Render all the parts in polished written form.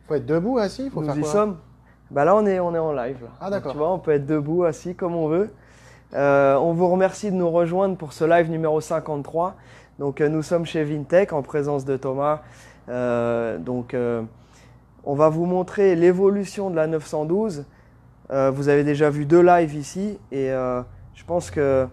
Faut être debout, assis, faut Nous faire y quoi? sommes. Bah là, on est en live. Là. Ah, d'accord. Tu vois, on peut être debout, assis, comme on veut. On vous remercie de nous rejoindre pour ce live numéro 53. Donc, nous sommes chez Vintech en présence de Thomas. On va vous montrer l'évolution de la 912. Vous avez déjà vu 2 lives ici et je pense que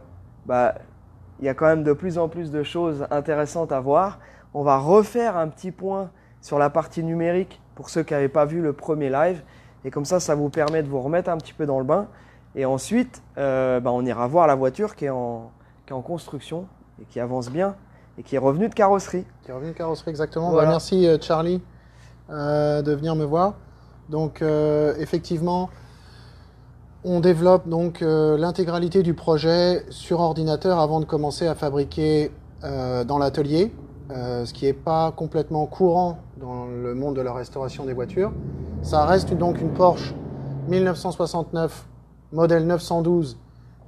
il y a quand même de plus en plus de choses intéressantes à voir. On va refaire un petit point sur la partie numérique pour ceux qui n'avaient pas vu le premier live. Et comme ça vous permet de vous remettre un petit peu dans le bain. Et ensuite, on ira voir la voiture qui est en construction et qui avance bien et qui est revenue de carrosserie. Qui est revenu de carrosserie, exactement. Voilà. Merci Charlie de venir me voir. Donc effectivement, on développe donc l'intégralité du projet sur ordinateur avant de commencer à fabriquer dans l'atelier, ce qui n'est pas complètement courant dans le monde de la restauration des voitures. Ça reste donc une Porsche 1969 modèle 912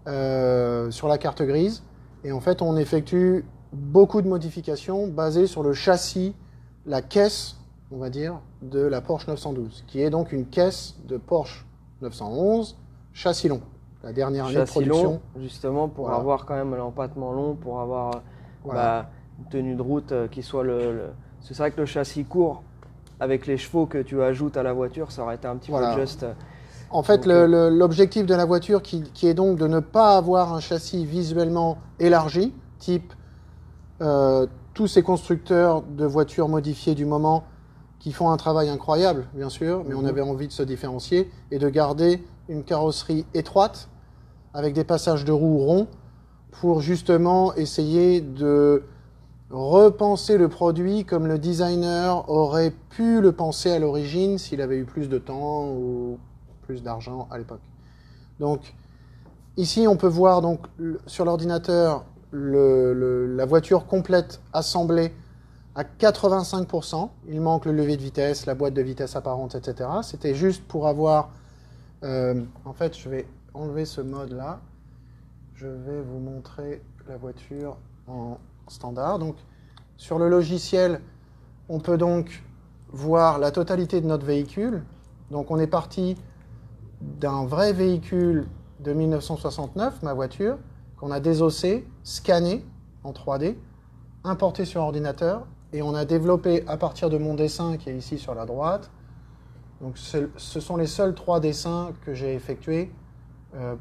sur la carte grise. Et en fait, on effectue beaucoup de modifications basées sur le châssis, la caisse, on va dire, de la Porsche 912, qui est donc une caisse de Porsche 911 châssis long, la dernière année de production. Long, justement, pour Voilà. avoir quand même l'empattement long, pour avoir Voilà. une tenue de route qui soit C'est vrai que le châssis court, avec les chevaux que tu ajoutes à la voiture, ça aurait été un petit Voilà. peu juste. En fait, l'objectif de la voiture qui est donc de ne pas avoir un châssis visuellement élargi, type tous ces constructeurs de voitures modifiées du moment qui font un travail incroyable, bien sûr, mais on avait envie de se différencier et de garder une carrosserie étroite avec des passages de roues ronds pour justement essayer de repenser le produit comme le designer aurait pu le penser à l'origine s'il avait eu plus de temps ou plus d'argent à l'époque. Donc ici on peut voir donc sur l'ordinateur la voiture complète assemblée à 85%. Il manque le levier de vitesse, la boîte de vitesse apparente, etc. C'était juste pour avoir... en fait, je vais enlever ce mode-là. Je vais vous montrer la voiture en standard. Donc, sur le logiciel, on peut donc voir la totalité de notre véhicule. Donc, on est parti d'un vrai véhicule de 1969, ma voiture, qu'on a désossé, scanné en 3D, importé sur ordinateur, et on a développé à partir de mon dessin qui est ici sur la droite. Donc ce sont les seuls 3 dessins que j'ai effectués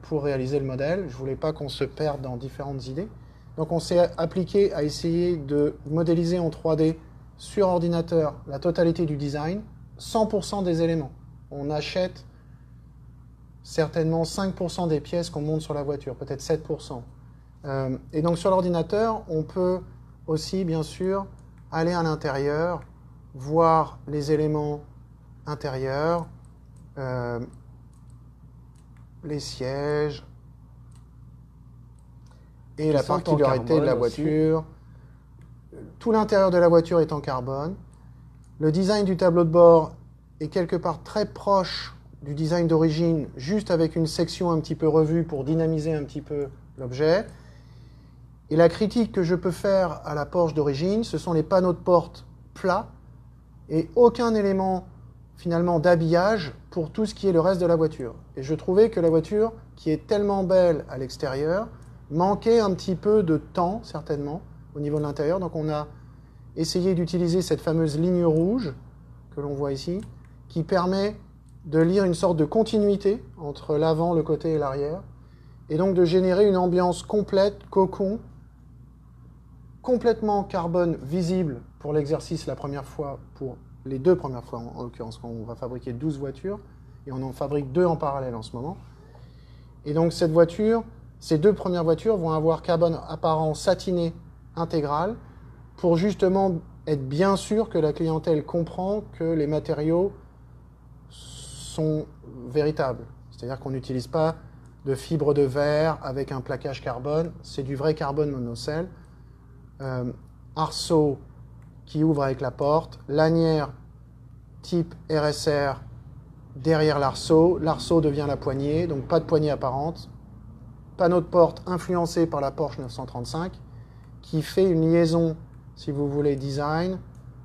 pour réaliser le modèle. Je ne voulais pas qu'on se perde dans différentes idées. Donc on s'est appliqué à essayer de modéliser en 3D sur ordinateur la totalité du design, 100% des éléments. On achète certainement 5% des pièces qu'on monte sur la voiture, peut-être 7%. Et donc sur l'ordinateur, on peut aussi, bien sûr, aller à l'intérieur, voir les éléments intérieurs, les sièges, et la particularité de la voiture. Tout l'intérieur de la voiture est en carbone. Le design du tableau de bord est quelque part très proche du design d'origine, juste avec une section un petit peu revue pour dynamiser un petit peu l'objet. Et la critique que je peux faire à la Porsche d'origine, ce sont les panneaux de porte plats et aucun élément finalement d'habillage pour tout ce qui est le reste de la voiture. Et je trouvais que la voiture, qui est tellement belle à l'extérieur, manquait un petit peu de temps, certainement, au niveau de l'intérieur. Donc on a essayé d'utiliser cette fameuse ligne rouge que l'on voit ici, qui permet de lire une sorte de continuité entre l'avant, le côté et l'arrière, et donc de générer une ambiance complète, cocon, complètement carbone visible pour l'exercice la première fois, pour les 2 premières fois en l'occurrence, quand on va fabriquer 12 voitures, et on en fabrique 2 en parallèle en ce moment. Et donc cette voiture, ces 2 premières voitures vont avoir carbone apparent satiné intégral pour justement être bien sûr que la clientèle comprend que les matériaux sont véritables. C'est-à-dire qu'on n'utilise pas de fibre de verre avec un plaquage carbone, c'est du vrai carbone monocelle. Arceau qui ouvre avec la porte, lanière type RSR derrière l'arceau, l'arceau devient la poignée, donc pas de poignée apparente, panneau de porte influencé par la Porsche 935 qui fait une liaison, si vous voulez, design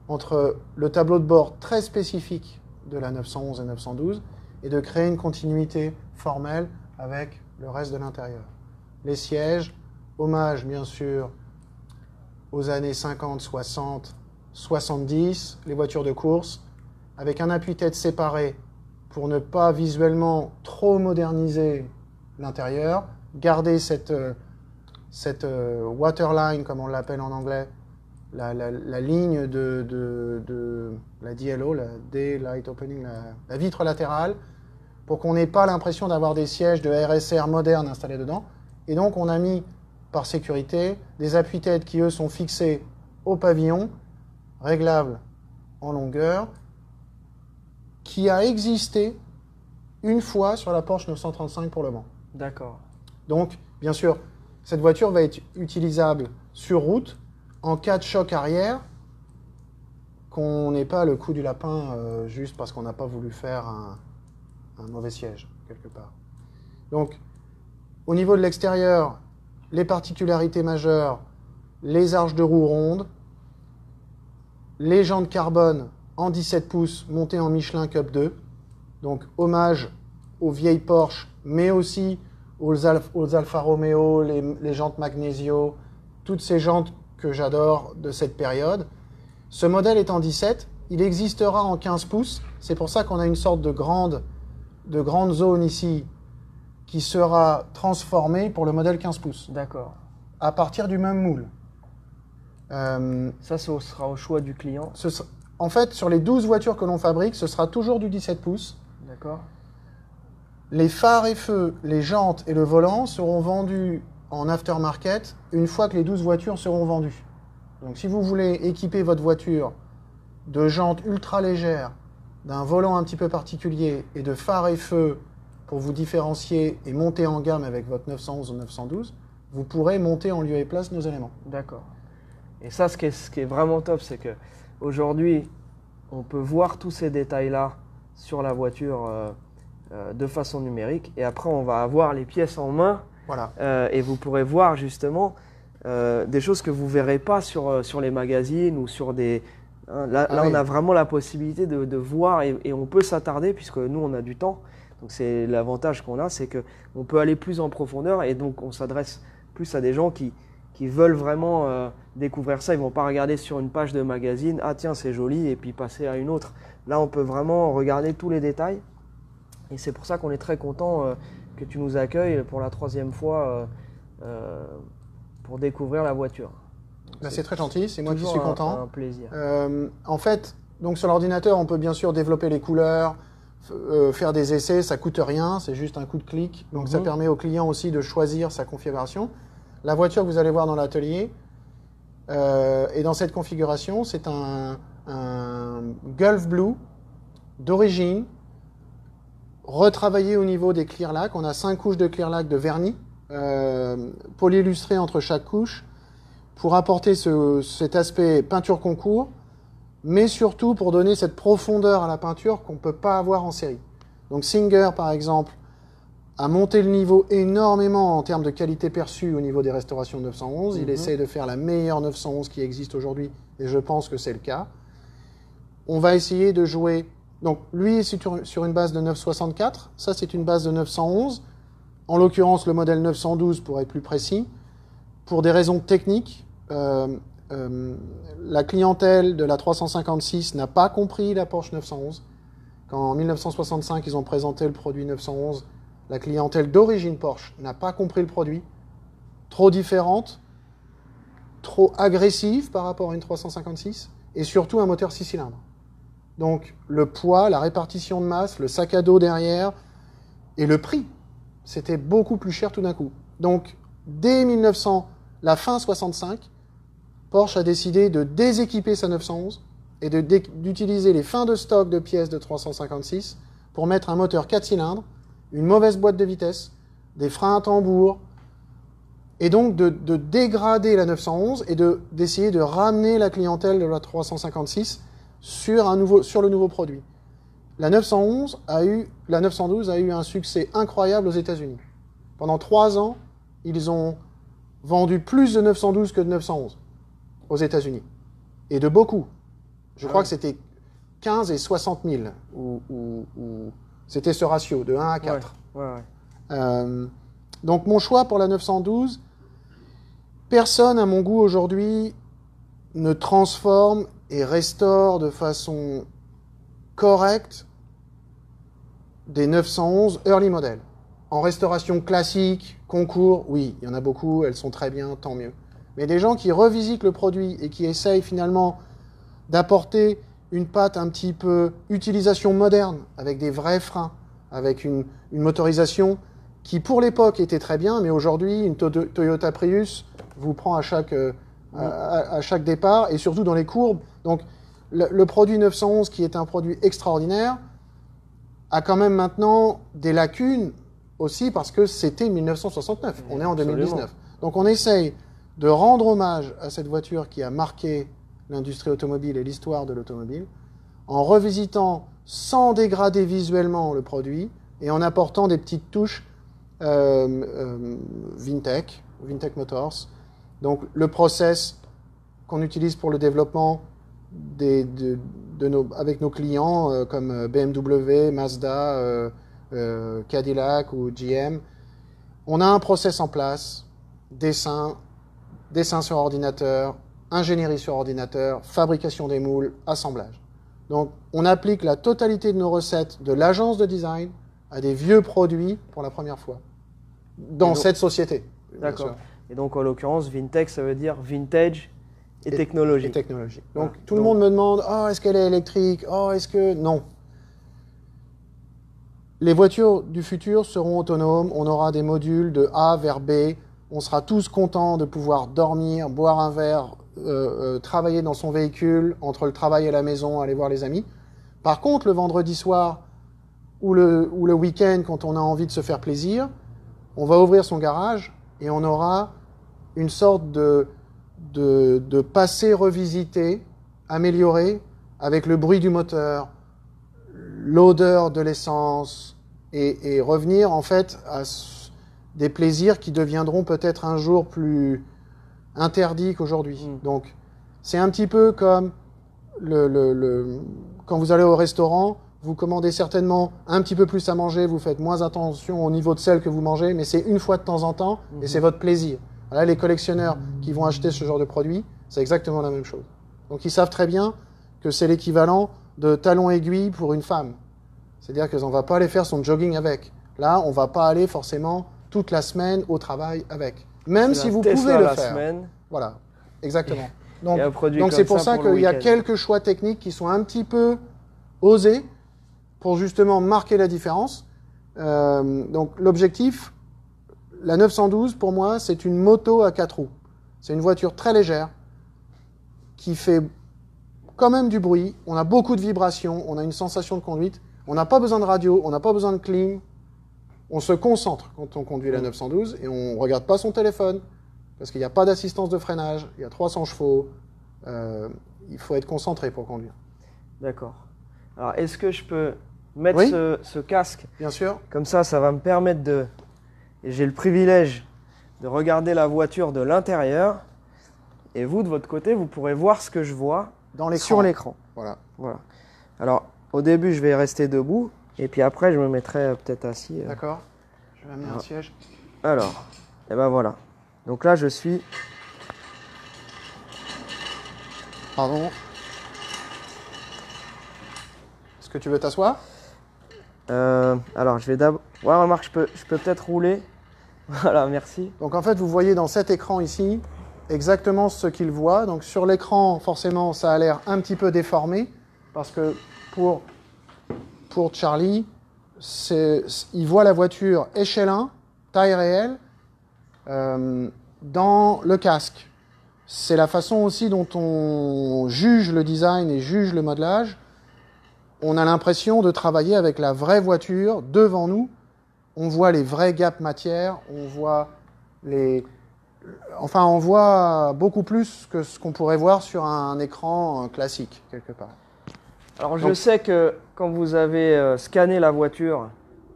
entre le tableau de bord très spécifique de la 911 et 912 et de créer une continuité formelle avec le reste de l'intérieur. Les sièges, hommage bien sûr aux années 50, 60, 70, les voitures de course, avec un appui-tête séparé pour ne pas visuellement trop moderniser l'intérieur, garder cette waterline, comme on l'appelle en anglais, la ligne de la DLO, la Daylight Opening, la vitre latérale, pour qu'on n'ait pas l'impression d'avoir des sièges de RSR modernes installés dedans. Et donc on a mis, par sécurité, des appuis-têtes qui, eux, sont fixés au pavillon, réglables en longueur, qui a existé une fois sur la Porsche 935 pour Le Mans. D'accord. Donc, bien sûr, cette voiture va être utilisable sur route en cas de choc arrière, qu'on n'ait pas le coup du lapin juste parce qu'on n'a pas voulu faire un mauvais siège, quelque part. Donc, au niveau de l'extérieur, les particularités majeures, les arches de roue rondes, les jantes carbone en 17 pouces montées en Michelin Cup 2, donc hommage aux vieilles Porsche, mais aussi aux Alfa Romeo, les jantes Magnesio, toutes ces jantes que j'adore de cette période. Ce modèle est en 17, il existera en 15 pouces, c'est pour ça qu'on a une sorte de grande zone ici qui sera transformée pour le modèle 15 pouces. D'accord. À partir du même moule. Ça, ce sera au choix du client. En fait, sur les 12 voitures que l'on fabrique, ce sera toujours du 17 pouces. D'accord. Les phares et feux, les jantes et le volant seront vendus en aftermarket une fois que les 12 voitures seront vendues. Donc si vous voulez équiper votre voiture de jantes ultra légères, d'un volant un petit peu particulier et de phares et feux pour vous différencier et monter en gamme avec votre 911 ou 912, vous pourrez monter en lieu et place nos éléments. D'accord. Et ça, ce qui est vraiment top, c'est qu'aujourd'hui, on peut voir tous ces détails-là sur la voiture de façon numérique. Et après, on va avoir les pièces en main. Voilà. Et vous pourrez voir justement des choses que vous ne verrez pas sur les magazines ou sur des... Hein, là, oui. on a vraiment la possibilité de voir et on peut s'attarder puisque nous, on a du temps. Donc, c'est l'avantage qu'on a, c'est qu'on peut aller plus en profondeur et donc on s'adresse plus à des gens qui veulent vraiment découvrir ça. Ils ne vont pas regarder sur une page de magazine, ah tiens, c'est joli, et puis passer à une autre. Là, on peut vraiment regarder tous les détails. Et c'est pour ça qu'on est très content que tu nous accueilles pour la 3e fois pour découvrir la voiture. Ben, c'est très gentil, c'est moi qui suis content. Un plaisir. En fait, donc sur l'ordinateur, on peut bien sûr développer les couleurs, faire des essais, ça coûte rien, c'est juste un coup de clic. Donc ça permet au client aussi de choisir sa configuration. La voiture que vous allez voir dans l'atelier, et dans cette configuration, c'est un Gulf Blue d'origine, retravaillé au niveau des clear lac. On a 5 couches de clear lac de vernis, polyillustré entre chaque couche, pour apporter cet aspect peinture concours, mais surtout pour donner cette profondeur à la peinture qu'on ne peut pas avoir en série. Donc Singer, par exemple, a monté le niveau énormément en termes de qualité perçue au niveau des restaurations de 911. Il essaie de faire la meilleure 911 qui existe aujourd'hui, et je pense que c'est le cas. On va essayer de jouer... Donc lui est sur une base de 964, ça c'est une base de 911, en l'occurrence le modèle 912 pour être plus précis. Pour des raisons techniques, la clientèle de la 356 n'a pas compris la Porsche 911. Quand en 1965 ils ont présenté le produit 911, la clientèle d'origine Porsche n'a pas compris le produit. Trop différente, trop agressive par rapport à une 356, et surtout un moteur 6 cylindres. Donc le poids, la répartition de masse, le sac à dos derrière, et le prix, c'était beaucoup plus cher tout d'un coup. Donc dès la fin 65, Porsche a décidé de déséquiper sa 911 et d'utiliser les fins de stock de pièces de 356 pour mettre un moteur 4 cylindres, une mauvaise boîte de vitesse, des freins à tambour, et donc de dégrader la 911 et d'essayer de ramener la clientèle de la 356 sur le nouveau produit. La 912 a eu un succès incroyable aux États-Unis. Pendant 3 ans, ils ont vendu plus de 912 que de 911 aux États-Unis. Et de beaucoup. Je crois que c'était 15 et 60 000, où c'était ce ratio de 1 à 4. Donc mon choix pour la 912, personne à mon goût aujourd'hui ne transforme et restaure de façon correcte des 911 early model. En restauration classique, concours, oui, il y en a beaucoup, elles sont très bien, tant mieux. Mais des gens qui revisitent le produit et qui essayent finalement d'apporter une patte un petit peu utilisation moderne, avec des vrais freins, avec une motorisation qui pour l'époque était très bien, mais aujourd'hui une Toyota Prius vous prend à chaque départ et surtout dans les courbes. Donc le produit 911 qui est un produit extraordinaire a quand même maintenant des lacunes aussi parce que c'était 1969, on est en 2019. Donc on essaye de rendre hommage à cette voiture qui a marqué l'industrie automobile et l'histoire de l'automobile, en revisitant sans dégrader visuellement le produit et en apportant des petites touches Vintech Motors. Donc le process qu'on utilise pour le développement avec nos clients comme BMW, Mazda, Cadillac ou GM, on a un process en place, dessin sur ordinateur, ingénierie sur ordinateur, fabrication des moules, assemblage. Donc on applique la totalité de nos recettes de l'agence de design à des vieux produits pour la première fois dans cette société. D'accord. Et donc en l'occurrence, Vintech, ça veut dire vintage et technologie. Et technologie. Donc tout le monde me demande, oh, est-ce qu'elle est électrique? Oh, est-ce que... Non. Les voitures du futur seront autonomes, on aura des modules de A vers B, on sera tous contents de pouvoir dormir, boire un verre, travailler dans son véhicule, entre le travail et la maison, aller voir les amis. Par contre, le vendredi soir ou le week-end, quand on a envie de se faire plaisir, on va ouvrir son garage et on aura une sorte de passé revisité, amélioré, avec le bruit du moteur, l'odeur de l'essence, et revenir en fait à des plaisirs qui deviendront peut-être un jour plus interdits qu'aujourd'hui. Donc c'est un petit peu comme quand vous allez au restaurant, vous commandez certainement un petit peu plus à manger, vous faites moins attention au niveau de sel que vous mangez, mais c'est une fois de temps en temps et c'est votre plaisir. Voilà, les collectionneurs qui vont acheter ce genre de produit, c'est exactement la même chose. Donc ils savent très bien que c'est l'équivalent de talons aiguilles pour une femme. C'est-à-dire qu'on ne va pas aller faire son jogging avec. Là, on ne va pas aller forcément toute la semaine au travail avec. Même si vous pouvez le faire. Semaine. Voilà, exactement. Donc c'est pour ça qu'il y a quelques choix techniques qui sont un petit peu osés pour justement marquer la différence. Donc l'objectif, la 912 pour moi, c'est une moto à 4 roues. C'est une voiture très légère qui fait quand même du bruit. On a beaucoup de vibrations, on a une sensation de conduite. On n'a pas besoin de radio, on n'a pas besoin de clim. On se concentre quand on conduit la 912 et on ne regarde pas son téléphone parce qu'il n'y a pas d'assistance de freinage, il y a 300 chevaux. Il faut être concentré pour conduire. D'accord. Alors, est-ce que je peux mettre ce casque? Bien sûr. Comme ça va me permettre de... Et j'ai le privilège de regarder la voiture de l'intérieur. Et vous, de votre côté, vous pourrez voir ce que je vois sur l'écran. Voilà. Alors, au début, je vais rester debout. Et puis après, je me mettrai peut-être assis. D'accord. Je vais amener un siège. Alors, et ben voilà. Donc là, je suis... Pardon. Est-ce que tu veux t'asseoir? Alors, je vais d'abord... Ouais, remarque, je peux peut-être rouler. Voilà, merci. Donc en fait, vous voyez dans cet écran ici exactement ce qu'il voit. Donc sur l'écran, forcément, ça a l'air un petit peu déformé parce que pour Charlie, il voit la voiture échelle 1, taille réelle, dans le casque. C'est la façon aussi dont on juge le design et juge le modelage. On a l'impression de travailler avec la vraie voiture devant nous. On voit les vrais gaps matière, on voit on voit beaucoup plus que ce qu'on pourrait voir sur un écran classique, quelque part. Alors je sais que quand vous avez scanné la voiture,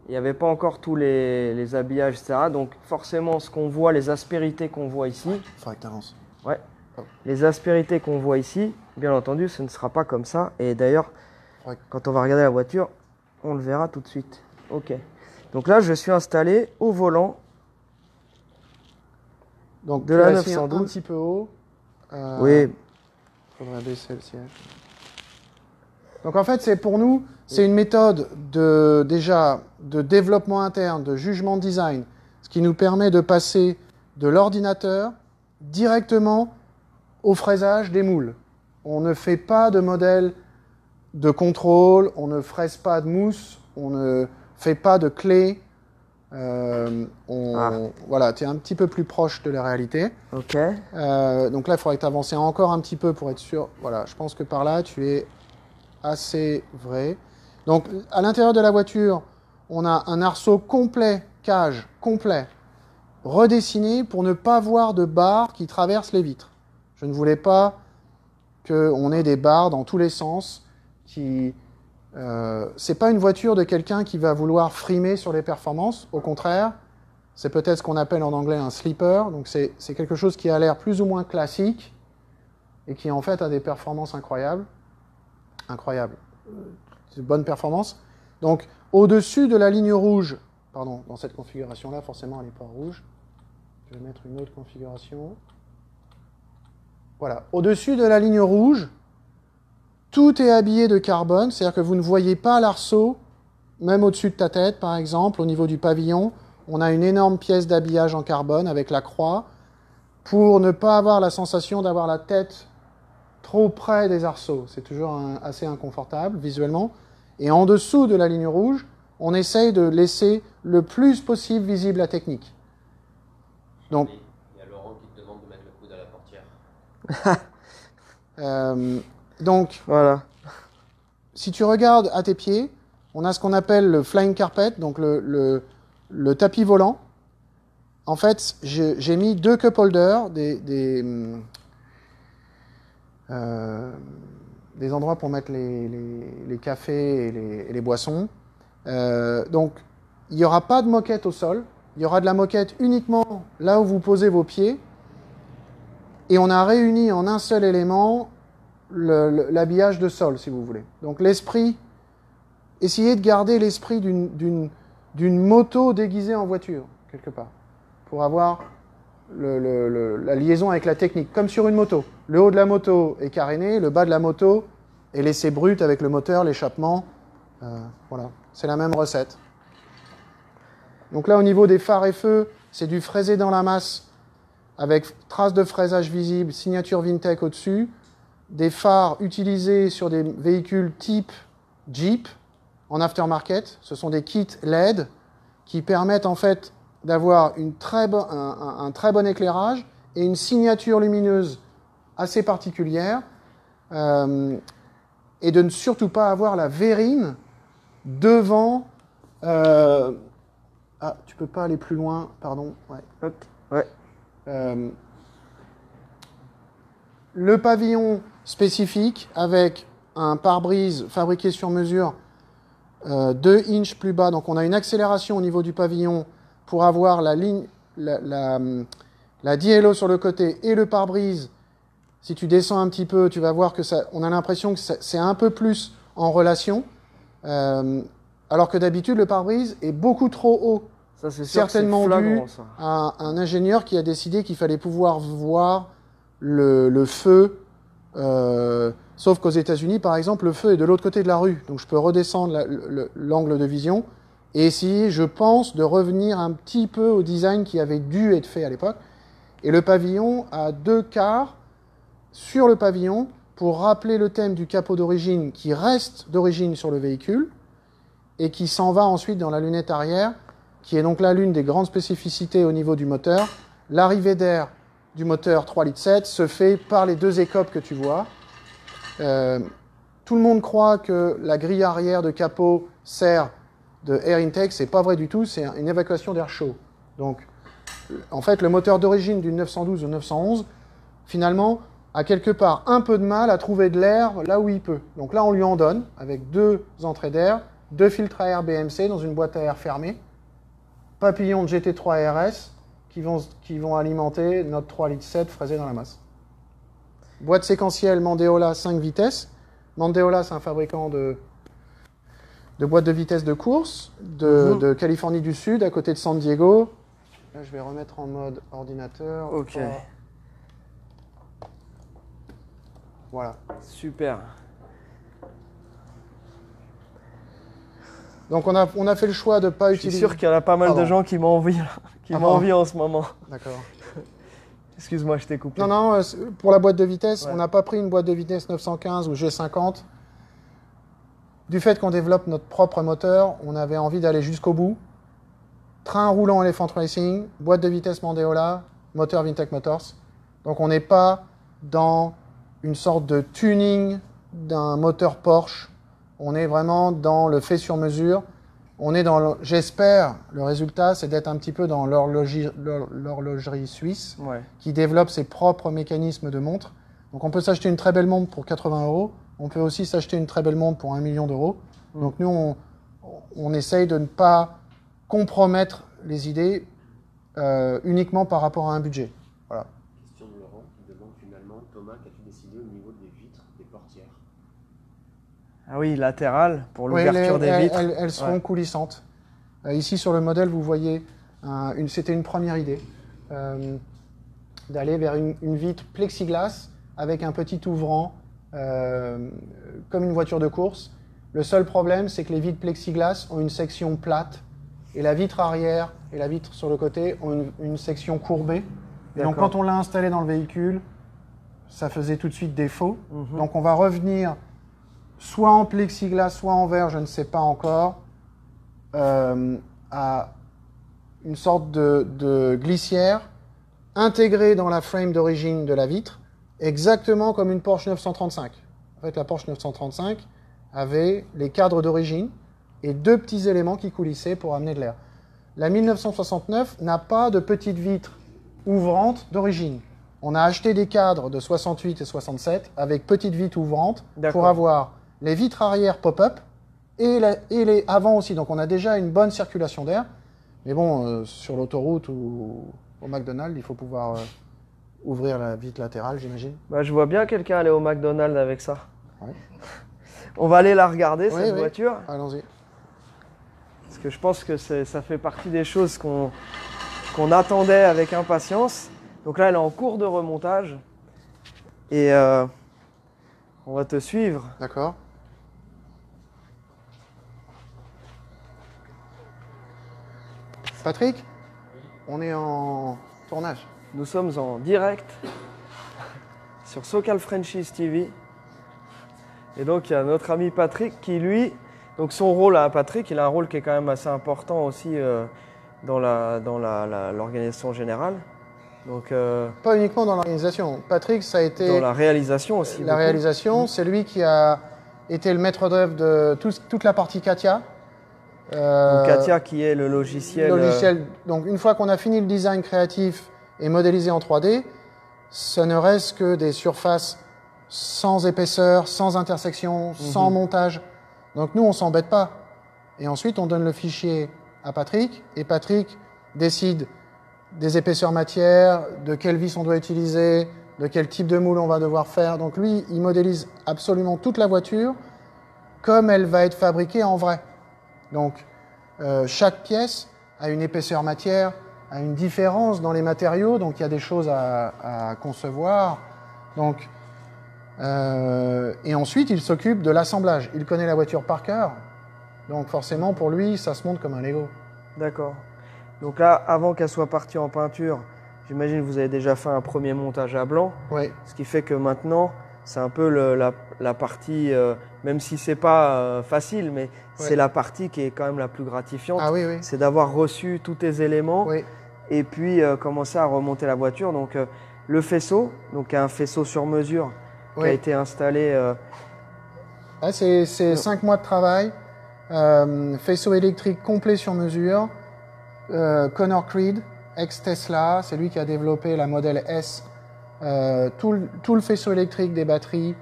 il n'y avait pas encore tous les habillages, etc. Donc forcément, ce qu'on voit, les aspérités qu'on voit ici... Il faudrait que tu avances. Ouais. Les aspérités qu'on voit ici, bien entendu, ce ne sera pas comme ça. Et d'ailleurs, Ouais. Quand on va regarder la voiture, on le verra tout de suite. Ok. Donc là, je suis installé au volant Donc, de tu la as assis un 912. petit peu haut. Oui, Faudrait baisser le siège. Donc en fait, c'est pour nous, c'est une méthode déjà de développement interne, de jugement de design, ce qui nous permet de passer de l'ordinateur directement au fraisage des moules. On ne fait pas de modèle de contrôle, on ne fraise pas de mousse, on ne fait pas de clé. Voilà, tu es un petit peu plus proche de la réalité. ok. Donc là, il faudrait que tu avances encore un petit peu pour être sûr. Voilà, je pense que par là, tu es assez vrai. Donc, à l'intérieur de la voiture, on a un arceau complet, cage complet, redessiné pour ne pas voir de barres qui traversent les vitres. Je ne voulais pas qu'on ait des barres dans tous les sens. C'est pas une voiture de quelqu'un qui va vouloir frimer sur les performances. Au contraire, c'est peut-être ce qu'on appelle en anglais un sleeper. Donc, c'est quelque chose qui a l'air plus ou moins classique et qui en fait a des performances incroyables. Incroyable. C'est une bonne performance. Donc, au-dessus de la ligne rouge, pardon, dans cette configuration-là, forcément, elle n'est pas rouge. Je vais mettre une autre configuration. Voilà. Au-dessus de la ligne rouge, tout est habillé de carbone, c'est-à-dire que vous ne voyez pas l'arceau, même au-dessus de ta tête, par exemple, au niveau du pavillon. On a une énorme pièce d'habillage en carbone avec la croix pour ne pas avoir la sensation d'avoir la tête trop près des arceaux. C'est toujours assez inconfortable visuellement. Et en dessous de la ligne rouge, on essaye de laisser le plus possible visible la technique. Donc, il y a Laurent qui te demande de mettre le coude à la portière. Donc, Voilà. si tu regardes à tes pieds, on a ce qu'on appelle le flying carpet, donc le tapis volant. En fait, j'ai mis 2 cup holders, des endroits pour mettre les cafés et les boissons. Donc, il n'y aura pas de moquette au sol. Il y aura de la moquette uniquement là où vous posez vos pieds. Et on a réuni en un seul élément l'habillage de sol, si vous voulez. Donc, essayez de garder l'esprit d'une moto déguisée en voiture, quelque part, pour avoir la liaison avec la technique, comme sur une moto. Le haut de la moto est caréné, le bas de la moto est laissé brut avec le moteur, l'échappement. Voilà, c'est la même recette. Donc là, au niveau des phares et feux, c'est du fraisé dans la masse, avec traces de fraisage visible, signature Vintech au-dessus, des phares utilisés sur des véhicules type Jeep, en aftermarket. Ce sont des kits LED qui permettent en fait d'avoir un très bon éclairage et une signature lumineuse assez particulière, et de ne surtout pas avoir la verrine devant... Ah, tu peux pas aller plus loin, pardon. Ouais. Ok. Ouais. Le pavillon spécifique avec un pare-brise fabriqué sur mesure 2 inches plus bas. Donc on a une accélération au niveau du pavillon pour avoir la diello sur le côté et le pare-brise. Si tu descends un petit peu, tu vas voir que on a l'impression que c'est un peu plus en relation. Alors que d'habitude, le pare-brise est beaucoup trop haut. Ça, c'est sûr, certainement que c'est flagrant, dû ça. à un ingénieur qui a décidé qu'il fallait pouvoir voir le feu. Sauf qu'aux États-Unis, par exemple, le feu est de l'autre côté de la rue. Donc je peux redescendre l'angle de vision et essayer, je pense, de revenir un petit peu au design qui avait dû être fait à l'époque. Et le pavillon a 2 quarts sur le pavillon pour rappeler le thème du capot d'origine qui reste d'origine sur le véhicule et qui s'en va ensuite dans la lunette arrière, qui est donc là l'une des grandes spécificités au niveau du moteur. L'arrivée d'air du moteur 3,7 litres se fait par les 2 écopes que tu vois. Tout le monde croit que la grille arrière de capot sert de air intake. C'est pas vrai du tout, c'est une évacuation d'air chaud. Donc, en fait, le moteur d'origine d'une 912 ou 911, finalement, a quelque part un peu de mal à trouver de l'air là où il peut. Donc là, on lui en donne avec 2 entrées d'air, 2 filtres à air BMC dans une boîte à air fermée, papillons de GT3 RS qui vont alimenter notre 3,7 litres fraisé dans la masse. Boîte séquentielle Mandeola 5 vitesses. Mandeola, c'est un fabricant de boîtes de vitesse de course de Californie du Sud, à côté de San Diego. Là, je vais remettre en mode ordinateur. Ok. Voilà. Super. Donc on a fait le choix de ne pas Je suis utiliser... sûr qu'il y en a pas mal de gens qui m'envient en ce moment. D'accord. Excuse-moi, je t'ai coupé. Non, non, pour la boîte de vitesse, Ouais. on n'a pas pris une boîte de vitesse 915 ou G50. Du fait qu'on développe notre propre moteur, on avait envie d'aller jusqu'au bout. Train roulant Elephant Racing, boîte de vitesse Mandeola, moteur Vintech Motors. Donc on n'est pas dans une sorte de tuning d'un moteur Porsche. On est vraiment dans le fait sur mesure. On est dans, j'espère, le résultat, c'est d'être un petit peu dans l'horlogerie suisse, Ouais. qui développe ses propres mécanismes de montre. Donc on peut s'acheter une très belle montre pour 80 €. On peut aussi s'acheter une très belle montre pour 1 million d'euros. Donc nous, on essaye de ne pas compromettre les idées uniquement par rapport à un budget. Voilà. Question de Laurent qui demande finalement, Thomas, qu'as-tu décidé au niveau des vitres, des portières? Ah oui, latérale pour Oui, l'ouverture des vitres. elles seront Ouais. coulissantes. Ici sur le modèle, vous voyez, c'était une première idée, d'aller vers une vitre plexiglas avec un petit ouvrant, comme une voiture de course. Le seul problème, c'est que les vitres plexiglas ont une section plate et la vitre arrière et la vitre sur le côté ont une section courbée. Et donc D'accord. quand on l'a installé dans le véhicule, ça faisait tout de suite défaut. Mhm. Donc on va revenir soit en plexiglas, soit en verre, je ne sais pas encore, à une sorte de glissière intégrée dans la frame d'origine de la vitre, exactement comme une Porsche 935. En fait, la Porsche 935 avait les cadres d'origine et deux petits éléments qui coulissaient pour amener de l'air. La 1969 n'a pas de petite vitre ouvrante d'origine. On a acheté des cadres de 68 et 67 avec petite vitre ouvrante pour avoir les vitres arrière pop-up et les avant aussi. Donc on a déjà une bonne circulation d'air. Mais bon, sur l'autoroute ou au McDonald's, il faut pouvoir ouvrir la vitre latérale, j'imagine. Bah, je vois bien quelqu'un aller au McDonald's avec ça. Ouais. On va aller la regarder, cette Oui. voiture. Allons-y. Parce que je pense que ça fait partie des choses qu'on attendait avec impatience. Donc là, elle est en cours de remontage. Et on va te suivre. D'accord. Patrick, on est en tournage. Nous sommes en direct sur Socal Franchise TV. Et donc, il y a notre ami Patrick qui, lui, donc son rôle à Patrick, il a un rôle qui est quand même assez important aussi dans l'organisation générale. Donc, Pas uniquement dans l'organisation. Patrick, ça a été dans la réalisation aussi. la beaucoup. réalisation. C'est lui qui a été le maître d'œuvre de toute la partie Katia. Donc, Katia qui est le logiciel. Donc une fois qu'on a fini le design créatif et modélisé en 3D, ce ne reste que des surfaces sans épaisseur, sans intersection, sans montage. Donc nous, on s'embête pas. Et ensuite, on donne le fichier à Patrick, et Patrick décide des épaisseurs matière, de quelle vis on doit utiliser, de quel type de moule on va devoir faire. Donc lui, il modélise absolument toute la voiture comme elle va être fabriquée en vrai. Donc chaque pièce a une épaisseur matière, a une différence dans les matériaux, donc il y a des choses à concevoir. Donc, et ensuite, il s'occupe de l'assemblage. Il connaît la voiture par cœur, donc forcément pour lui, ça se monte comme un Lego. D'accord. Donc là, avant qu'elle soit partie en peinture, j'imagine que vous avez déjà fait un premier montage à blanc. Oui. Ce qui fait que maintenant, c'est un peu la partie, même si c'est pas facile, mais c'est la partie qui est quand même la plus gratifiante. Ah oui, oui. C'est d'avoir reçu tous tes éléments Oui. et puis commencer à remonter la voiture. Donc le faisceau, donc un faisceau sur mesure qui a été installé. Ah, c'est 5 mois de travail, faisceau électrique complet sur mesure, Connor Creed, ex-Tesla, c'est lui qui a développé la modèle S, tout le faisceau électrique des batteries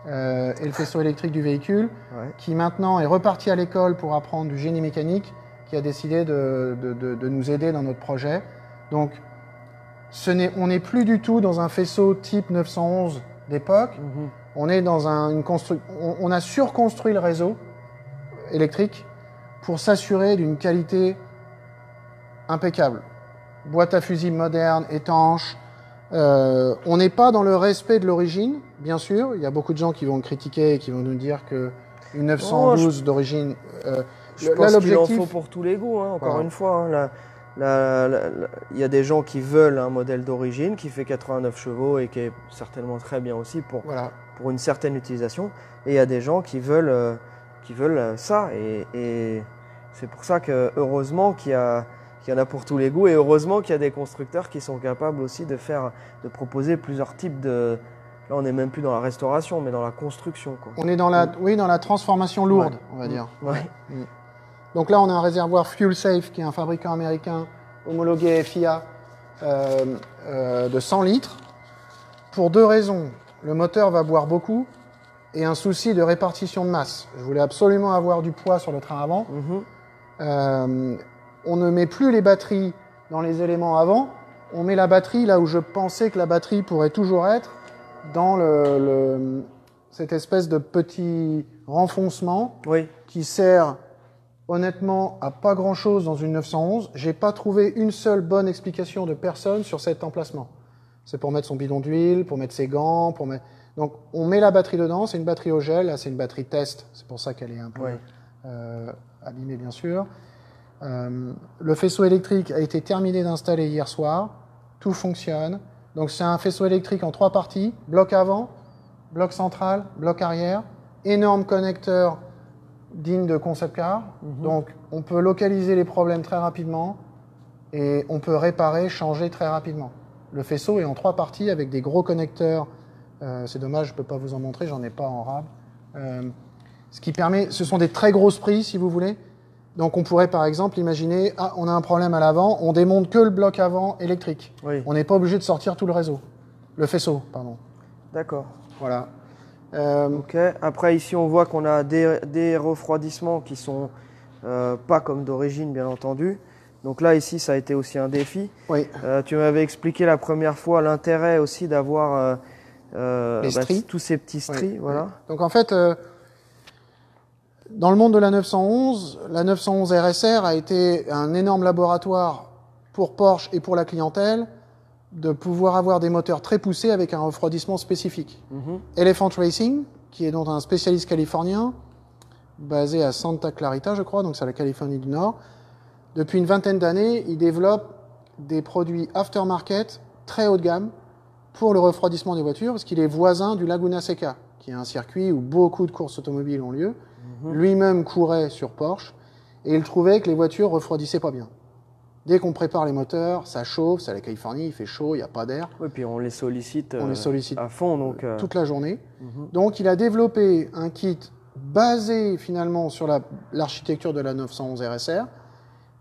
et le faisceau électrique du véhicule, qui maintenant est reparti à l'école pour apprendre du génie mécanique, qui a décidé de nous aider dans notre projet. Donc, on n'est plus du tout dans un faisceau type 911 d'époque. On est dans on a surconstruit le réseau électrique pour s'assurer d'une qualité impeccable. Boîte à fusibles moderne, étanche. On n'est pas dans le respect de l'origine, bien sûr. Il y a beaucoup de gens qui vont critiquer et qui vont nous dire que une 912 d'origine. Je pense qu'il en faut pour tous les goûts, hein, encore une fois. Hein, il y a des gens qui veulent un modèle d'origine qui fait 89 chevaux et qui est certainement très bien aussi pour une certaine utilisation. Et il y a des gens qui veulent ça. Et c'est pour ça que heureusement qu'il y en a pour tous les goûts et heureusement qu'il y a des constructeurs qui sont capables aussi de proposer plusieurs types de... Là, on n'est même plus dans la restauration, mais dans la construction, quoi. On est dans la transformation lourde, on va dire. Ouais. Donc là, on a un réservoir Fuel Safe, qui est un fabricant américain homologué FIA de 100 litres. Pour 2 raisons. Le moteur va boire beaucoup et un souci de répartition de masse. Je voulais absolument avoir du poids sur le train avant. On ne met plus les batteries dans les éléments avant. On met la batterie là où je pensais que la batterie pourrait toujours être, dans cette espèce de petit renfoncement qui sert honnêtement à pas grand-chose dans une 911. J'ai pas trouvé une seule bonne explication de personne sur cet emplacement. C'est pour mettre son bidon d'huile, pour mettre ses gants, Donc on met la batterie dedans, c'est une batterie au gel, là c'est une batterie test, c'est pour ça qu'elle est un peu abîmée bien sûr. Le faisceau électrique a été terminé d'installer hier soir, tout fonctionne. Donc c'est un faisceau électrique en 3 parties, bloc avant, bloc central, bloc arrière, énorme connecteur digne de concept car. Donc on peut localiser les problèmes très rapidement et on peut réparer, changer très rapidement. Le faisceau est en 3 parties avec des gros connecteurs. C'est dommage, je ne peux pas vous en montrer, j'en ai pas en rab. Ce qui permet, ce sont des très grosses prises si vous voulez. Donc on pourrait par exemple imaginer, on a un problème à l'avant, on démonte que le bloc avant électrique. On n'est pas obligé de sortir tout le réseau. Le faisceau, pardon. D'accord. Voilà. Ok. Après ici on voit qu'on a des refroidissements qui sont pas comme d'origine bien entendu. Donc là ici ça a été aussi un défi. Tu m'avais expliqué la première fois l'intérêt aussi d'avoir tous ces petits stries. Voilà. Donc en fait... dans le monde de la 911 RSR a été un énorme laboratoire pour Porsche et pour la clientèle de pouvoir avoir des moteurs très poussés avec un refroidissement spécifique. Elephant Racing, qui est donc un spécialiste californien, basé à Santa Clarita, je crois, donc c'est la Californie du Nord. Depuis une vingtaine d'années, il développe des produits aftermarket très haut de gamme pour le refroidissement des voitures, parce qu'il est voisin du Laguna Seca, qui est un circuit où beaucoup de courses automobiles ont lieu. Lui-même courait sur Porsche et il trouvait que les voitures refroidissaient pas bien. Dès qu'on prépare les moteurs, ça chauffe, c'est la Californie, il fait chaud, il n'y a pas d'air. Oui, puis on les sollicite à fond. Donc, toute la journée. Donc il a développé un kit basé finalement sur l'architecture de la 911 RSR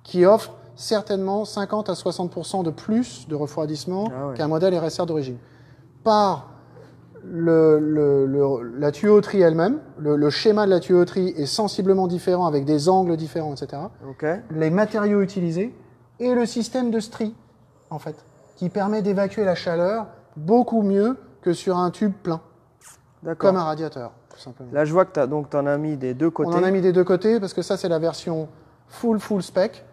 qui offre certainement 50 à 60% de plus de refroidissement qu'un modèle RSR d'origine. Par la tuyauterie elle-même, le schéma de la tuyauterie est sensiblement différent avec des angles différents, etc. Les matériaux utilisés et le système de strie, en fait, qui permet d'évacuer la chaleur beaucoup mieux que sur un tube plein, comme un radiateur, tout simplement. Là, je vois que tu en as mis des deux côtés. On en a mis des deux côtés parce que ça, c'est la version full spec.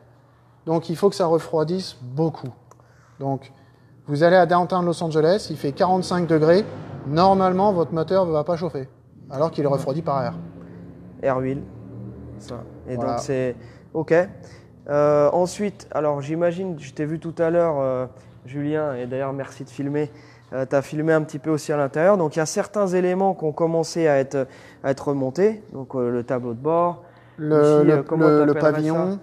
Donc, il faut que ça refroidisse beaucoup. Donc, vous allez à Downtown Los Angeles, il fait 45 degrés. Normalement, votre moteur ne va pas chauffer, alors qu'il est refroidi par air. Air huile. Ça. Et donc, c'est OK. Ensuite, alors j'imagine, je t'ai vu tout à l'heure, Julien, et d'ailleurs, merci de filmer. Tu as filmé un petit peu aussi à l'intérieur. Donc, il y a certains éléments qui ont commencé à être remontés. Donc, le tableau de bord. Le pavillon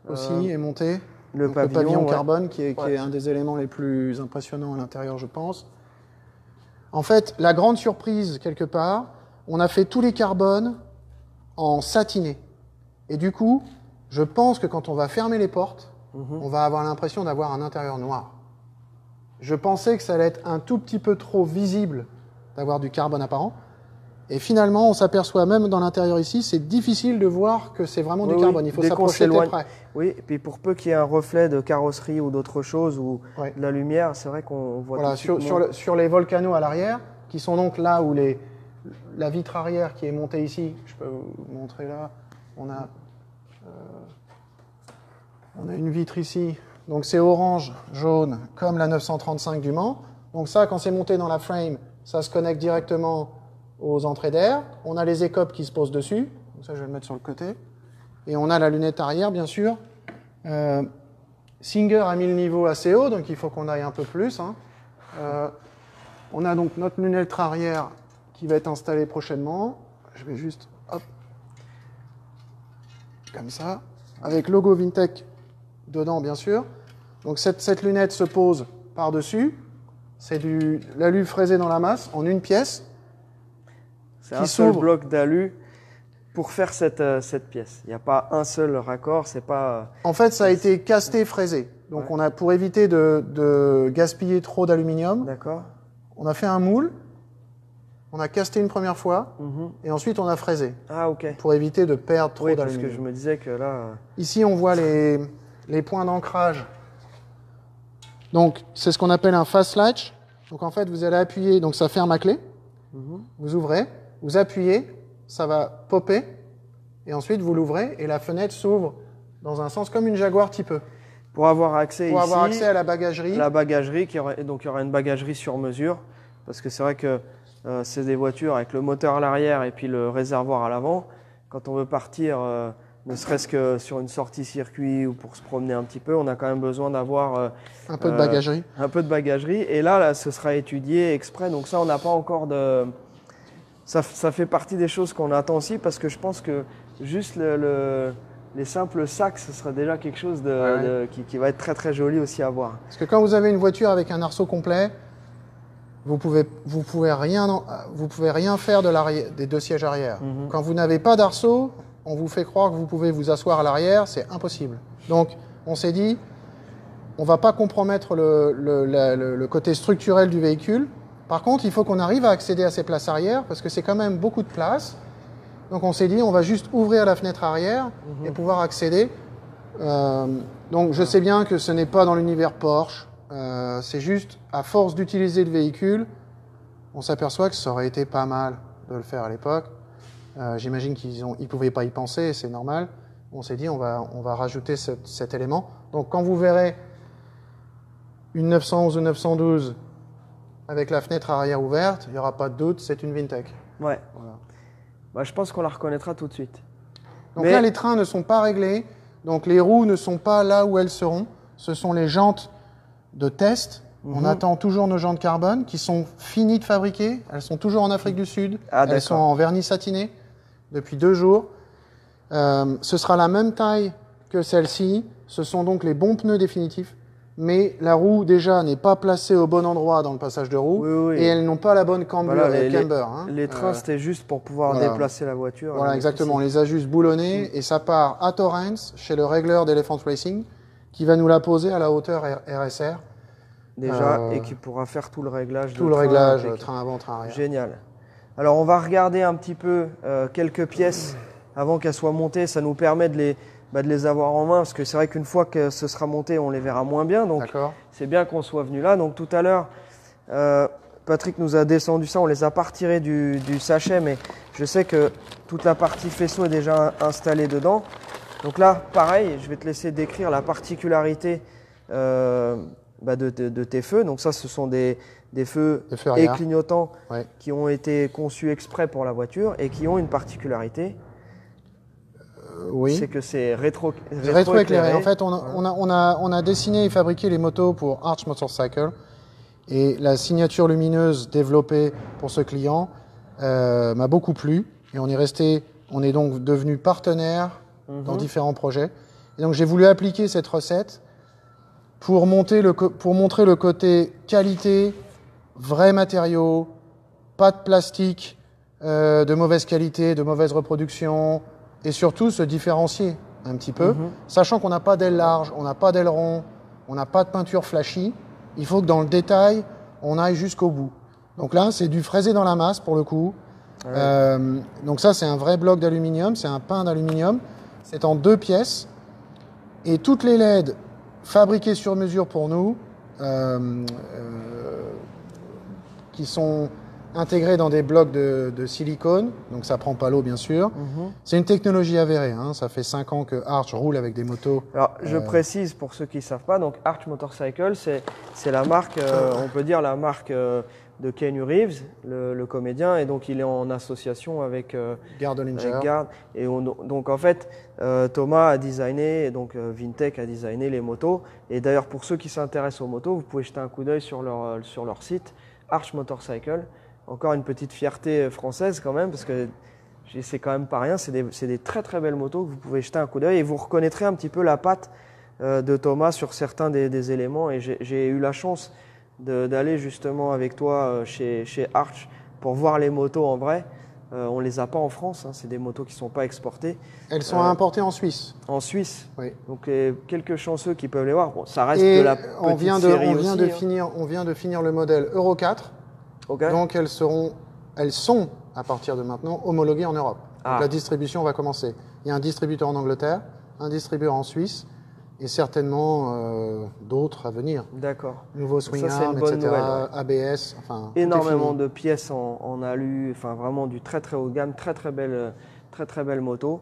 aussi est monté. Le pavillon carbone, qui est un des éléments les plus impressionnants à l'intérieur, je pense. En fait, la grande surprise, quelque part, on a fait tous les carbones en satiné. Et du coup, je pense que quand on va fermer les portes, on va avoir l'impression d'avoir un intérieur noir. Je pensais que ça allait être un tout petit peu trop visible d'avoir du carbone apparent. Et finalement, on s'aperçoit même dans l'intérieur ici, c'est difficile de voir que c'est vraiment du carbone. Il faut s'approcher très près. Oui, et puis pour peu qu'il y ait un reflet de carrosserie ou d'autre chose, ou de la lumière, c'est vrai qu'on voit tout de suite sur les volcanos à l'arrière, qui sont donc là où la vitre arrière qui est montée ici, je peux vous montrer là, On a une vitre ici. Donc c'est orange, jaune, comme la 935 du Mans. Donc ça, quand c'est monté dans la frame, ça se connecte directement aux entrées d'air. On a les écopes qui se posent dessus. Donc ça, je vais le mettre sur le côté. Et on a la lunette arrière, bien sûr. Singer a mis le niveau assez haut, donc il faut qu'on aille un peu plus. Hein. On a donc notre lunette arrière qui va être installée prochainement. Je vais juste, hop, comme ça, avec logo Vintech dedans, bien sûr. Donc cette lunette se pose par-dessus. C'est de l'alu fraisé dans la masse, en une pièce. C'est un seul bloc d'alu pour faire cette pièce. Il n'y a pas un seul raccord, c'est pas... En fait, ça a été casté, fraisé. Donc, Ouais. on a, pour éviter de gaspiller trop d'aluminium, D'accord. on a fait un moule, on a casté une première fois, et ensuite on a fraisé, Ah, ok. pour éviter de perdre trop Oui, parce que je d'aluminium. me disais que là... Ici, on voit les points d'ancrage. Donc, c'est ce qu'on appelle un fast latch. Donc, en fait, vous allez appuyer, donc ça ferme à clé. Vous ouvrez, vous appuyez, ça va popper, et ensuite vous l'ouvrez, et la fenêtre s'ouvre dans un sens comme une Jaguar type E. Pour avoir accès Pour ici... avoir accès à la bagagerie. La bagagerie, donc il y aura une bagagerie sur mesure, parce que c'est vrai que c'est des voitures avec le moteur à l'arrière et puis le réservoir à l'avant. Quand on veut partir, ne serait-ce que sur une sortie circuit ou pour se promener un petit peu, on a quand même besoin d'avoir Un peu de bagagerie. un peu de bagagerie. Et là, ce sera étudié exprès, donc ça, on n'a pas encore de... Ça fait partie des choses qu'on attend aussi, parce que je pense que juste les simples sacs, ce serait déjà quelque chose qui va être très très joli aussi à voir. Parce que quand vous avez une voiture avec un arceau complet, vous pouvez rien faire des deux sièges arrière. Quand vous n'avez pas d'arceau, on vous fait croire que vous pouvez vous asseoir à l'arrière, c'est impossible. Donc, on s'est dit, on ne va pas compromettre le côté structurel du véhicule. Par contre, il faut qu'on arrive à accéder à ces places arrière, parce que c'est quand même beaucoup de place. Donc on s'est dit, on va juste ouvrir la fenêtre arrière et pouvoir accéder. Donc je sais bien que ce n'est pas dans l'univers Porsche. C'est juste, à force d'utiliser le véhicule, on s'aperçoit que ça aurait été pas mal de le faire à l'époque. J'imagine qu'ils ne pouvaient pas y penser, c'est normal. On s'est dit, on va rajouter cet élément. Donc quand vous verrez une 911 ou 912 avec la fenêtre arrière ouverte, il n'y aura pas de doute, c'est une Vintech. Ouais. Voilà. Bah, je pense qu'on la reconnaîtra tout de suite. Donc là, les trains ne sont pas réglés, donc les roues ne sont pas là où elles seront. Ce sont les jantes de test. On attend toujours nos jantes carbone qui sont finies de fabriquer. Elles sont toujours en Afrique du Sud. Ah, elles sont en vernis satiné depuis 2 jours. Ce sera la même taille que celle-ci. Ce sont donc les bons pneus définitifs. Mais la roue, déjà, n'est pas placée au bon endroit dans le passage de roue. Oui. Et elles n'ont pas la bonne camber. Voilà, camber, les trains, c'était juste pour pouvoir voilà. déplacer la voiture. Voilà, exactement. On les a juste boulonnés et ça part à Torrance, chez le régleur d'Elephant Racing, qui va nous la poser à la hauteur RSR. Déjà, et qui pourra faire tout le réglage. Tout le réglage, train avant, train arrière. Génial. Alors, on va regarder un petit peu quelques pièces avant qu'elles soient montées. Ça nous permet de les avoir en main, parce que c'est vrai qu'une fois que ce sera monté, on les verra moins bien. Donc, c'est bien qu'on soit venu là. Donc, tout à l'heure, Patrick nous a descendu ça. On les a pas retirés du sachet, mais je sais que toute la partie faisceau est déjà installée dedans. Donc là, pareil, je vais te laisser décrire la particularité de tes feux. Donc ça, ce sont des feux et clignotants qui ont été conçus exprès pour la voiture et qui ont une particularité. Oui. C'est que c'est rétroéclairé. En fait, on a dessiné et fabriqué les motos pour Arch Motorcycle. Et la signature lumineuse développée pour ce client m'a beaucoup plu. Et on est donc devenu partenaire dans différents projets. Et donc j'ai voulu appliquer cette recette pour montrer le côté qualité, vrais matériaux, pas de plastique de mauvaise qualité, de mauvaise reproduction, et surtout se différencier un petit peu, sachant qu'on n'a pas d'aile large, on n'a pas d'aileron, on n'a pas de peinture flashy. Il faut que dans le détail, on aille jusqu'au bout. Donc là, c'est du fraisé dans la masse pour le coup. Ouais. Donc ça, c'est un vrai bloc d'aluminium, c'est un pain d'aluminium. C'est en 2 pièces. Et toutes les LED fabriquées sur mesure pour nous, qui sont intégré dans des blocs de silicone, donc ça prend pas l'eau bien sûr. C'est une technologie avérée, hein. Ça fait 5 ans que Arch roule avec des motos. Alors, je précise pour ceux qui ne savent pas, donc Arch Motorcycle, c'est la marque, on peut dire la marque de Keanu Reeves, le comédien, et donc il est en association avec Gard Olinger. Gard. Et donc en fait, Thomas a designé, et donc Vintech a designé les motos. Et d'ailleurs, pour ceux qui s'intéressent aux motos, vous pouvez jeter un coup d'œil sur leur site, Arch Motorcycle. Encore une petite fierté française quand même, parce que c'est quand même pas rien. C'est des très très belles motos que vous pouvez jeter un coup d'œil et vous reconnaîtrez un petit peu la patte de Thomas sur certains des éléments. Et j'ai eu la chance d'aller justement avec toi chez Arch pour voir les motos en vrai. On les a pas en France, hein, c'est des motos qui sont pas exportées. Elles sont importées en Suisse. En Suisse. Oui. Donc quelques chanceux qui peuvent les voir. Bon, ça reste Et de la petite série on vient de finir le modèle Euro 4. Okay. Donc elles sont à partir de maintenant homologuées en Europe. Donc la distribution va commencer. Il y a un distributeur en Angleterre, un distributeur en Suisse et certainement d'autres à venir. D'accord. Nouveau swing Ça, arm, bonne etc. nouvelle, ouais. ABS, enfin Énormément de pièces en alu, enfin vraiment du très très haut de gamme, très très belle moto.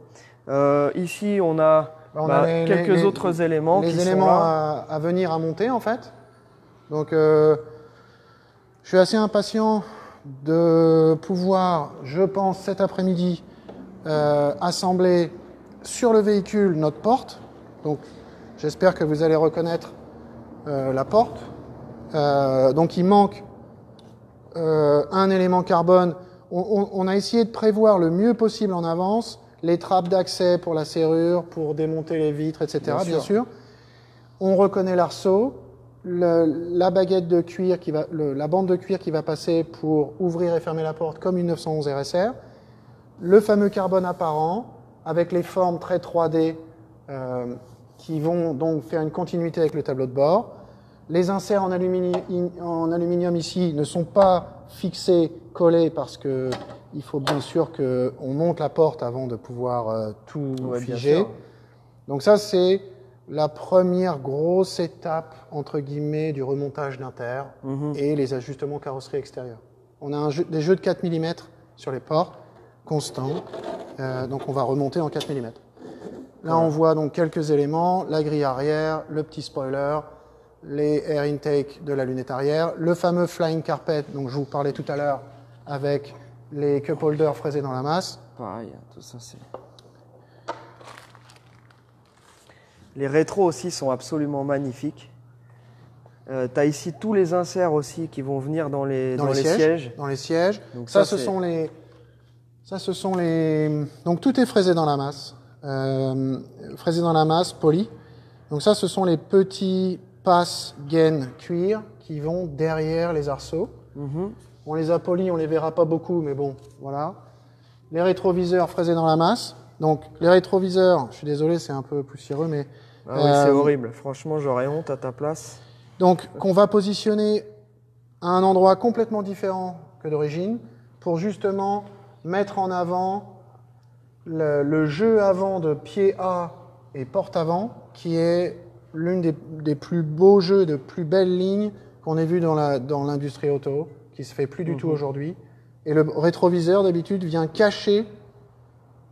Ici on a, quelques autres éléments. Les qui éléments sont là. à venir à monter en fait. Donc je suis assez impatient de pouvoir, je pense, cet après-midi, assembler sur le véhicule notre porte. Donc, j'espère que vous allez reconnaître la porte. Donc, il manque un élément carbone. On a essayé de prévoir le mieux possible en avance les trappes d'accès pour la serrure, pour démonter les vitres, etc. Bien sûr. On reconnaît l'arceau. La baguette de cuir la bande de cuir qui va passer pour ouvrir et fermer la porte comme une 911 RSR, le fameux carbone apparent avec les formes très 3D qui vont donc faire une continuité avec le tableau de bord. Les inserts en aluminium ici ne sont pas fixés, collés parce que il faut bien sûr qu'on monte la porte avant de pouvoir tout figer. Donc ça c'est la première grosse étape, entre guillemets, du remontage d'inter et les ajustements carrosserie extérieure. On a des jeux de 4 mm sur les portes, constants, donc on va remonter en 4 mm. Là, on voit donc quelques éléments, la grille arrière, le petit spoiler, les air intake de la lunette arrière, le fameux flying carpet dont je vous parlais tout à l'heure avec les cup holders fraisés dans la masse. Pareil, tout ça c'est... Les rétros aussi sont absolument magnifiques. Tu as ici tous les inserts aussi qui vont venir dans les sièges. Dans les sièges. Donc ce sont les... Donc tout est fraisé dans la masse. Fraisé dans la masse, poli. Donc ça, ce sont les petits passes gaines cuir qui vont derrière les arceaux. On les a polis, on les verra pas beaucoup, mais bon, voilà. Les rétroviseurs fraisés dans la masse. Donc les rétroviseurs, je suis désolé, c'est un peu poussiéreux, mais... Ah oui, c'est horrible. Franchement, j'aurais honte à ta place. Donc, qu'on va positionner à un endroit complètement différent que d'origine pour justement mettre en avant le jeu avant de pied A et porte avant, qui est l'une des plus beaux jeux, de plus belles lignes qu'on ait vu dans l'industrie auto, qui se fait plus du tout aujourd'hui. Et le rétroviseur, d'habitude, vient cacher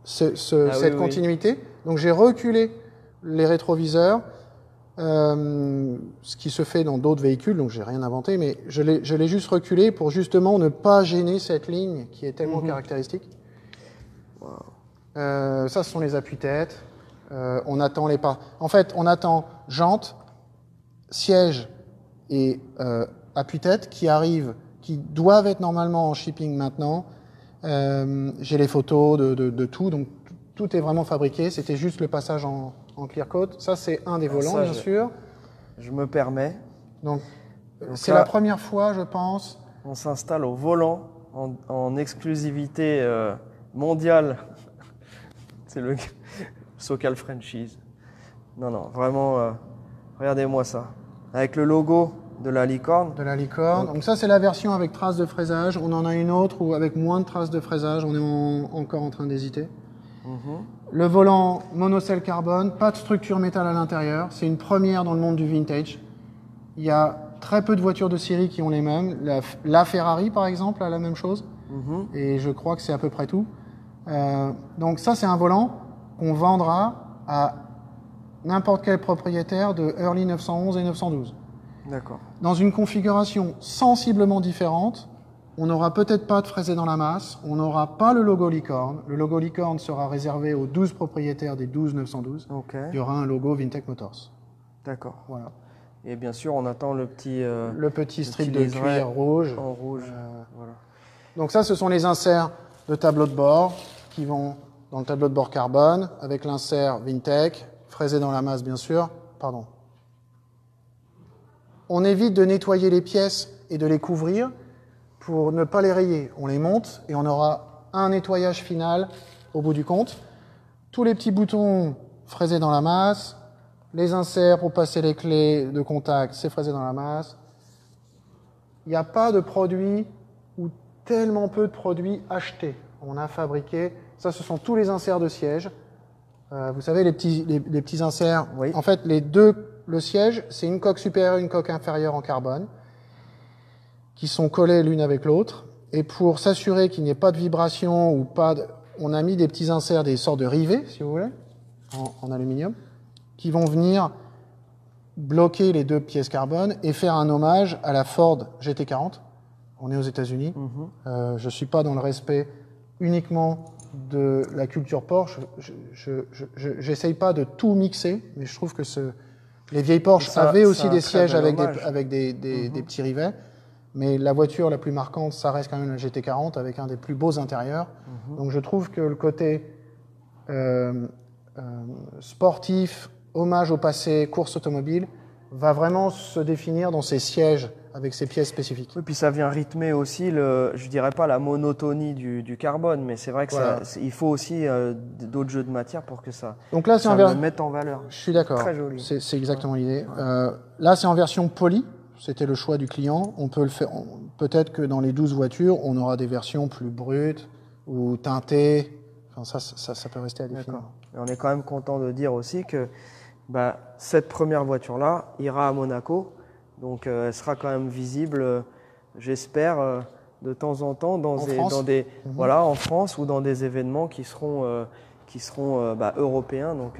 cette continuité. Donc, j'ai reculé les rétroviseurs, ce qui se fait dans d'autres véhicules, donc j'ai rien inventé, mais je l'ai juste reculé pour justement ne pas gêner cette ligne qui est tellement caractéristique. Wow. Ça, ce sont les appuis-têtes. On attend les pas. En fait, on attend jantes, sièges et appuis-têtes qui arrivent, qui doivent être normalement en shipping maintenant. J'ai les photos de tout, donc tout est vraiment fabriqué. C'était juste le passage en clear coat. Ça, c'est un des volants, bien sûr. Je me permets. Donc c'est la première fois, je pense. On s'installe au volant en exclusivité mondiale. C'est le Socal Franchise. Non, vraiment, regardez-moi ça. Avec le logo de la licorne. De la licorne. Donc ça, c'est la version avec traces de fraisage. On en a une autre où avec moins de traces de fraisage. On est encore en train d'hésiter. Le volant monocelle carbone, pas de structure métal à l'intérieur. C'est une première dans le monde du vintage. Il y a très peu de voitures de série qui ont les mêmes. La Ferrari, par exemple, a la même chose. Et je crois que c'est à peu près tout. Donc ça, c'est un volant qu'on vendra à n'importe quel propriétaire de Early 911 et 912. D'accord. Dans une configuration sensiblement différente, on n'aura peut-être pas de fraisé dans la masse, on n'aura pas le logo licorne. Le logo licorne sera réservé aux 12 propriétaires des 12 912. Ok. Il y aura un logo Vintech Motors. D'accord. Voilà. Et bien sûr, on attend le petit strip de liseré cuir rouge. en rouge. Voilà. Donc ça, ce sont les inserts de tableau de bord qui vont dans le tableau de bord carbone avec l'insert Vintech, fraisé dans la masse bien sûr. Pardon. On évite de nettoyer les pièces et de les couvrir pour ne pas les rayer. On les monte et on aura un nettoyage final au bout du compte. Tous les petits boutons fraisés dans la masse, les inserts pour passer les clés de contact, c'est fraisé dans la masse. Il n'y a pas de produits ou tellement peu de produits achetés. On a fabriqué, ça ce sont tous les inserts de siège. Vous savez, les petits inserts, Oui. en fait, le siège, c'est une coque supérieure et une coque inférieure en carbone qui sont collées l'une avec l'autre. Et pour s'assurer qu'il n'y ait pas de vibration ou pas de... On a mis des petits inserts, des sortes de rivets, si vous voulez, en aluminium, qui vont venir bloquer les deux pièces carbone et faire un hommage à la Ford GT40. On est aux États-Unis. Je ne suis pas dans le respect uniquement de la culture Porsche. J'essaye pas de tout mixer, mais je trouve que les vieilles Porsche avaient aussi des sièges avec des petits rivets. Mais la voiture la plus marquante, ça reste quand même la GT40 avec un des plus beaux intérieurs. Donc je trouve que le côté sportif, hommage au passé, course automobile, va vraiment se définir dans ces sièges avec ces pièces spécifiques. Oui, puis ça vient rythmer aussi, je dirais pas la monotonie du carbone, mais c'est vrai que Voilà. il faut aussi d'autres jeux de matière pour que ça, Donc là, c'est le mette en valeur. Je suis d'accord. Très joli. C'est exactement l'idée. Là, c'est en version poly. C'était le choix du client. On peut le faire. Peut-être que dans les 12 voitures, on aura des versions plus brutes ou teintées. Enfin, ça peut rester à définir. D'accord. Et on est quand même content de dire aussi que cette première voiture-là ira à Monaco. Donc, elle sera quand même visible, j'espère, de temps en temps en France ou dans des événements qui seront européens. Donc,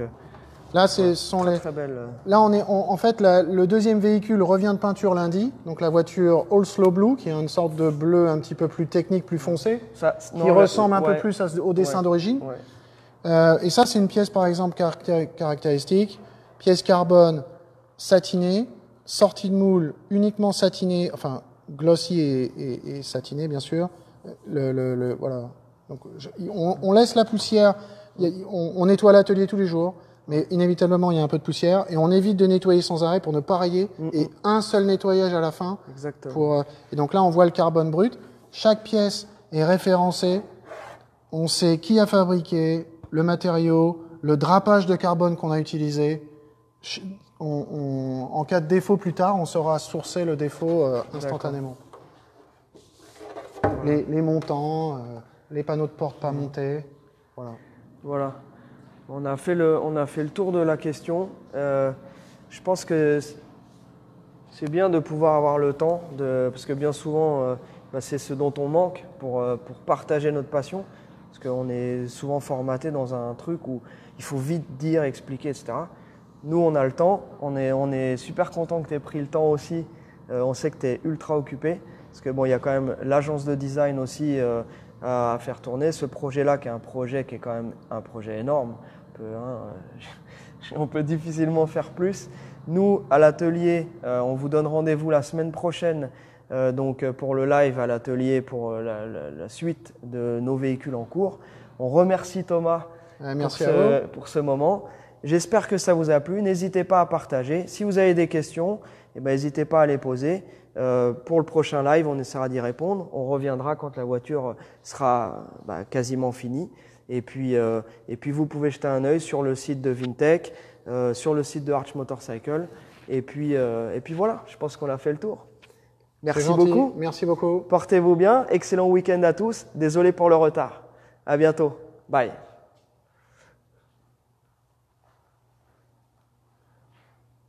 là, sont les. Très belle. Là, en fait, le deuxième véhicule revient de peinture lundi. Donc, la voiture All Slow Blue, qui est une sorte de bleu un petit peu plus technique, plus foncé, qui ressemble un peu plus au dessin d'origine. Ouais. Et ça, c'est une pièce, par exemple, caractéristique. Pièce carbone satinée, sortie de moule uniquement satinée, enfin glossy et satinée, bien sûr. Voilà. Donc, on laisse la poussière. On nettoie l'atelier tous les jours, mais inévitablement, il y a un peu de poussière. Et on évite de nettoyer sans arrêt pour ne pas rayer. Et un seul nettoyage à la fin. Exactement. Et donc là, on voit le carbone brut. Chaque pièce est référencée. On sait qui a fabriqué, le matériau, le drapage de carbone qu'on a utilisé. En cas de défaut plus tard, on saura sourcer le défaut instantanément. Voilà. Les montants, les panneaux de porte pas montés. Voilà. On a fait le tour de la question. Je pense que c'est bien de pouvoir avoir le temps, parce que bien souvent, c'est ce dont on manque pour partager notre passion. Parce qu'on est souvent formaté dans un truc où il faut vite dire, expliquer, etc. Nous, on a le temps. On est super content que tu aies pris le temps aussi. On sait que tu es ultra occupé. Parce que il y a quand même l'agence de design aussi à faire tourner. Ce projet-là, qui est un projet qui est quand même un projet énorme. On peut difficilement faire plus. Nous, à l'atelier, on vous donne rendez-vous la semaine prochaine pour le live à l'atelier pour la suite de nos véhicules en cours. On remercie Thomas pour ce moment. J'espère que ça vous a plu. N'hésitez pas à partager. Si vous avez des questions, n'hésitez pas à les poser. Pour le prochain live, on essaiera d'y répondre. On reviendra quand la voiture sera quasiment finie. Et puis, vous pouvez jeter un œil sur le site de Vintech, sur le site de Arch Motorcycle. Et puis voilà, je pense qu'on a fait le tour. Merci beaucoup. Merci beaucoup. Portez-vous bien. Excellent week-end à tous. Désolé pour le retard. À bientôt. Bye.